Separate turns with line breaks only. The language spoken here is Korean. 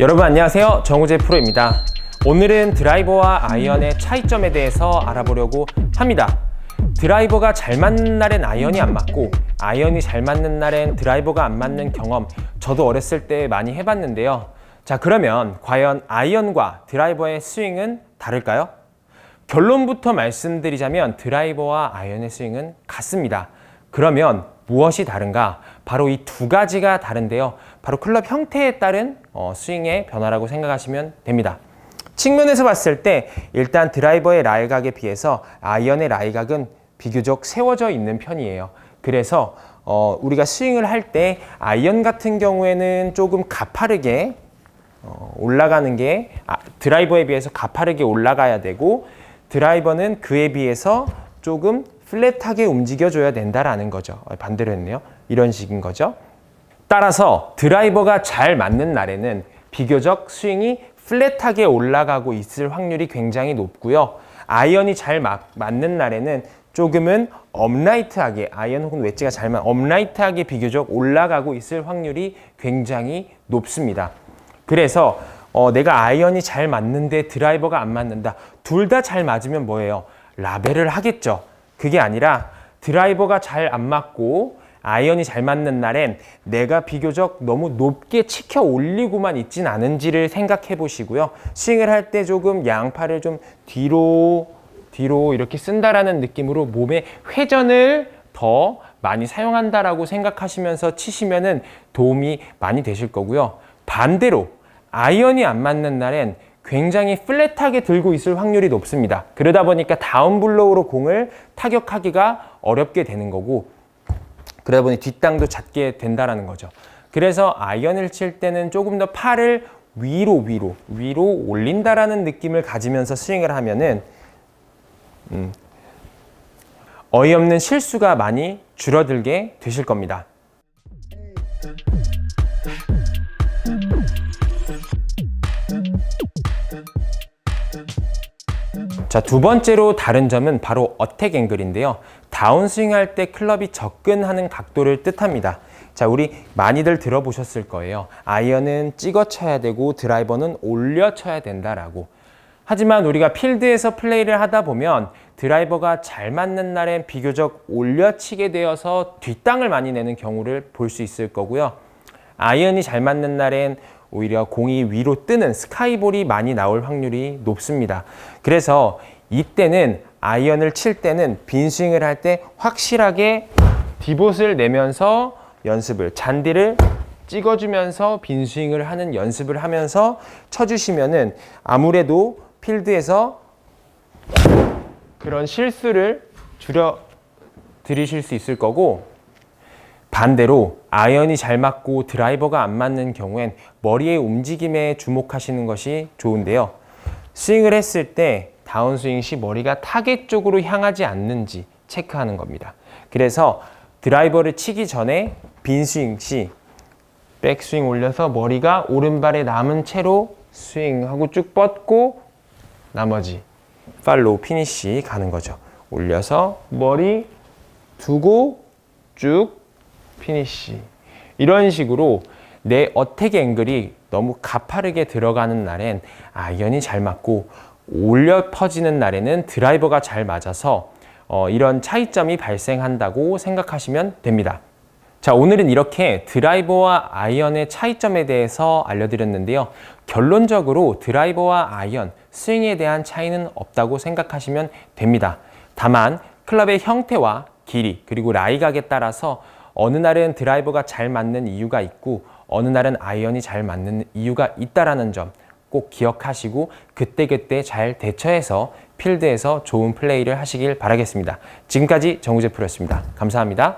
여러분 안녕하세요. 정우재 프로입니다. 오늘은 드라이버와 아이언의 차이점에 대해서 알아보려고 합니다. 드라이버가 잘 맞는 날엔 아이언이 안 맞고 아이언이 잘 맞는 날엔 드라이버가 안 맞는 경험, 저도 어렸을 때 많이 해봤는데요. 자, 그러면 과연 아이언과 드라이버의 스윙은 다를까요? 결론부터 말씀드리자면 드라이버와 아이언의 스윙은 같습니다. 그러면 무엇이 다른가? 바로 이 두 가지가 다른데요. 바로 클럽 형태에 따른 스윙의 변화라고 생각하시면 됩니다. 측면에서 봤을 때 일단 드라이버의 라이각에 비해서 아이언의 라이각은 비교적 세워져 있는 편이에요. 그래서 우리가 스윙을 할 때 아이언 같은 경우에는 조금 가파르게 올라가는 게 드라이버에 비해서 가파르게 올라가야 되고, 드라이버는 그에 비해서 조금 플랫하게 움직여줘야 된다라는 거죠. 반대로 했네요. 이런 식인 거죠. 따라서 드라이버가 잘 맞는 날에는 비교적 스윙이 플랫하게 올라가고 있을 확률이 굉장히 높고요. 아이언이 잘 맞는 날에는 조금은 업라이트하게, 아이언 혹은 웨지가 잘 맞는 업라이트하게 비교적 올라가고 있을 확률이 굉장히 높습니다. 그래서 내가 아이언이 잘 맞는데 드라이버가 안 맞는다. 둘 다 잘 맞으면 뭐예요? 라벨을 하겠죠. 그게 아니라 드라이버가 잘 안 맞고 아이언이 잘 맞는 날엔 내가 비교적 너무 높게 치켜 올리고만 있진 않은지를 생각해 보시고요. 스윙을 할 때 조금 양팔을 좀 뒤로 이렇게 쓴다라는 느낌으로 몸의 회전을 더 많이 사용한다라고 생각하시면서 치시면은 도움이 많이 되실 거고요. 반대로 아이언이 안 맞는 날엔 굉장히 플랫하게 들고 있을 확률이 높습니다. 그러다 보니까 다운블로우로 공을 타격하기가 어렵게 되는 거고, 그러다 보니 뒷땅도 잦게 된다라는 거죠. 그래서 아이언을 칠 때는 조금 더 팔을 위로 올린다라는 느낌을 가지면서 스윙을 하면은 어이없는 실수가 많이 줄어들게 되실 겁니다. 자, 두 번째로 다른 점은 바로 어택 앵글인데요. 다운스윙 할 때 클럽이 접근하는 각도를 뜻합니다. 자, 우리 많이들 들어보셨을 거예요. 아이언은 찍어 쳐야 되고 드라이버는 올려 쳐야 된다라고. 하지만 우리가 필드에서 플레이를 하다 보면 드라이버가 잘 맞는 날엔 비교적 올려 치게 되어서 뒷땅을 많이 내는 경우를 볼 수 있을 거고요. 아이언이 잘 맞는 날엔 오히려 공이 위로 뜨는 스카이볼이 많이 나올 확률이 높습니다. 그래서 이때는 아이언을 칠 때는 빈스윙을 할 때 확실하게 디봇을 내면서 연습을, 잔디를 찍어주면서 빈스윙을 하는 연습을 하면서 쳐주시면은 아무래도 필드에서 그런 실수를 줄여 드리실 수 있을 거고, 반대로 아이언이 잘 맞고 드라이버가 안 맞는 경우엔 머리의 움직임에 주목하시는 것이 좋은데요. 스윙을 했을 때 다운스윙 시 머리가 타겟 쪽으로 향하지 않는지 체크하는 겁니다. 그래서 드라이버를 치기 전에 빈스윙 시 백스윙 올려서 머리가 오른발에 남은 채로 스윙하고 쭉 뻗고 나머지 팔로우 피니쉬 가는 거죠. 올려서 머리 두고 쭉 피니쉬. 이런 식으로 내 어택 앵글이 너무 가파르게 들어가는 날엔 아이언이 잘 맞고 올려 퍼지는 날에는 드라이버가 잘 맞아서 이런 차이점이 발생한다고 생각하시면 됩니다. 자, 오늘은 이렇게 드라이버와 아이언의 차이점에 대해서 알려드렸는데요. 결론적으로 드라이버와 아이언, 스윙에 대한 차이는 없다고 생각하시면 됩니다. 다만 클럽의 형태와 길이 그리고 라이각에 따라서 어느 날은 드라이버가 잘 맞는 이유가 있고 어느 날은 아이언이 잘 맞는 이유가 있다라는 점 꼭 기억하시고 그때그때 잘 대처해서 필드에서 좋은 플레이를 하시길 바라겠습니다. 지금까지 정우재 프로였습니다. 감사합니다.